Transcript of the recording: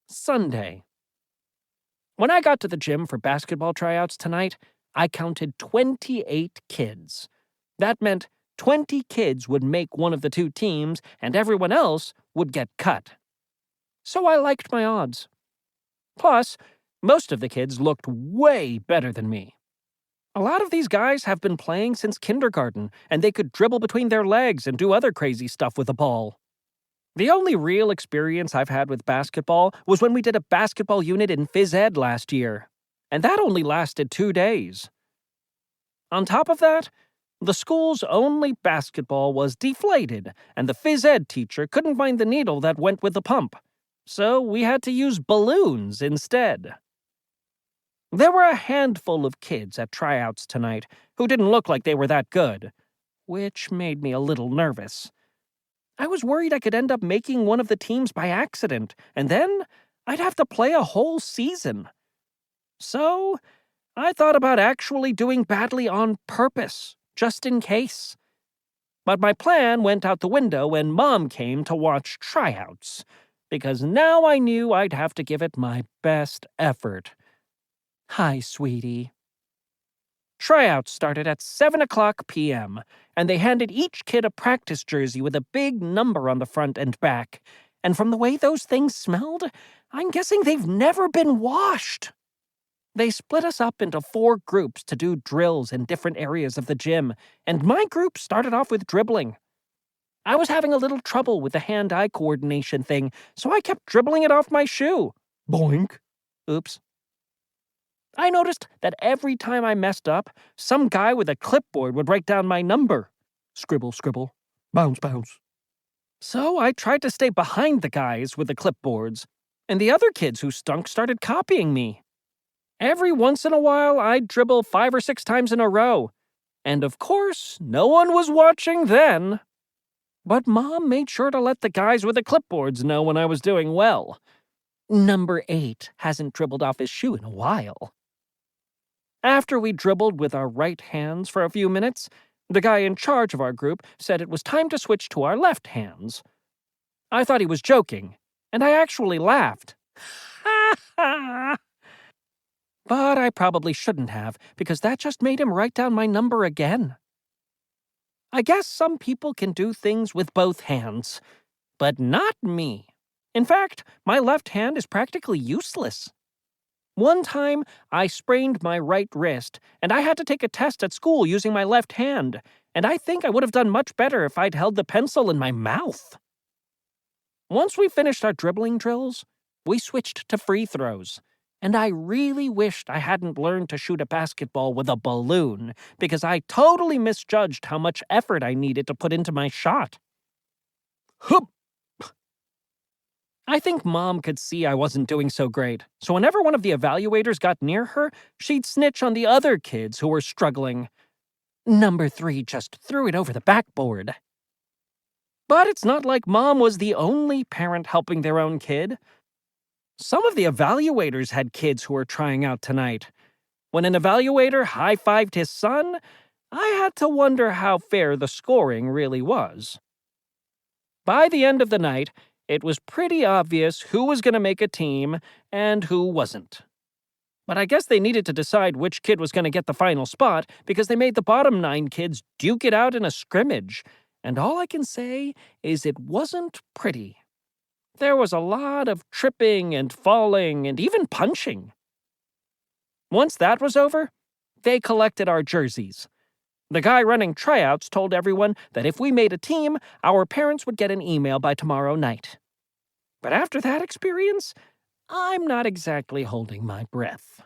Sunday. When I got to the gym for basketball tryouts tonight, I counted 28 kids. That meant 20 kids would make one of the two teams, and everyone else would get cut. So I liked my odds. Plus, most of the kids looked way better than me. A lot of these guys have been playing since kindergarten, and they could dribble between their legs and do other crazy stuff with a ball. The only real experience I've had with basketball was when we did a basketball unit in phys ed last year, and that only lasted 2 days. On top of that, the school's only basketball was deflated, and the phys ed teacher couldn't find the needle that went with the pump, so we had to use balloons instead. There were a handful of kids at tryouts tonight who didn't look like they were that good, which made me a little nervous. I was worried I could end up making one of the teams by accident, and then I'd have to play a whole season. So, I thought about actually doing badly on purpose, just in case. But my plan went out the window when Mom came to watch tryouts, because now I knew I'd have to give it my best effort. Hi, sweetie. Tryouts started at 7:00 p.m., and they handed each kid a practice jersey with a big number on the front and back. And from the way those things smelled, I'm guessing they've never been washed. They split us up into 4 groups to do drills in different areas of the gym, and my group started off with dribbling. I was having a little trouble with the hand-eye coordination thing, so I kept dribbling it off my shoe. Boink. Oops. I noticed that every time I messed up, some guy with a clipboard would write down my number. Scribble, scribble. Bounce, bounce. So I tried to stay behind the guys with the clipboards, and the other kids who stunk started copying me. Every once in a while, I'd dribble 5 or 6 times in a row. And of course, no one was watching then. But Mom made sure to let the guys with the clipboards know when I was doing well. Number 8 hasn't dribbled off his shoe in a while. After we dribbled with our right hands for a few minutes, the guy in charge of our group said it was time to switch to our left hands. I thought he was joking, and I actually laughed. Ha ha! But I probably shouldn't have, because that just made him write down my number again. I guess some people can do things with both hands, but not me. In fact, my left hand is practically useless. One time, I sprained my right wrist, and I had to take a test at school using my left hand, and I think I would have done much better if I'd held the pencil in my mouth. Once we finished our dribbling drills, we switched to free throws, and I really wished I hadn't learned to shoot a basketball with a balloon, because I totally misjudged how much effort I needed to put into my shot. Hup! I think Mom could see I wasn't doing so great, so whenever one of the evaluators got near her, she'd snitch on the other kids who were struggling. Number 3 just threw it over the backboard. But it's not like Mom was the only parent helping their own kid. Some of the evaluators had kids who were trying out tonight. When an evaluator high-fived his son, I had to wonder how fair the scoring really was. By the end of the night, it was pretty obvious who was going to make a team and who wasn't. But I guess they needed to decide which kid was going to get the final spot because they made the bottom 9 kids duke it out in a scrimmage, and all I can say is it wasn't pretty. There was a lot of tripping and falling and even punching. Once that was over, they collected our jerseys. The guy running tryouts told everyone that if we made a team, our parents would get an email by tomorrow night. But after that experience, I'm not exactly holding my breath.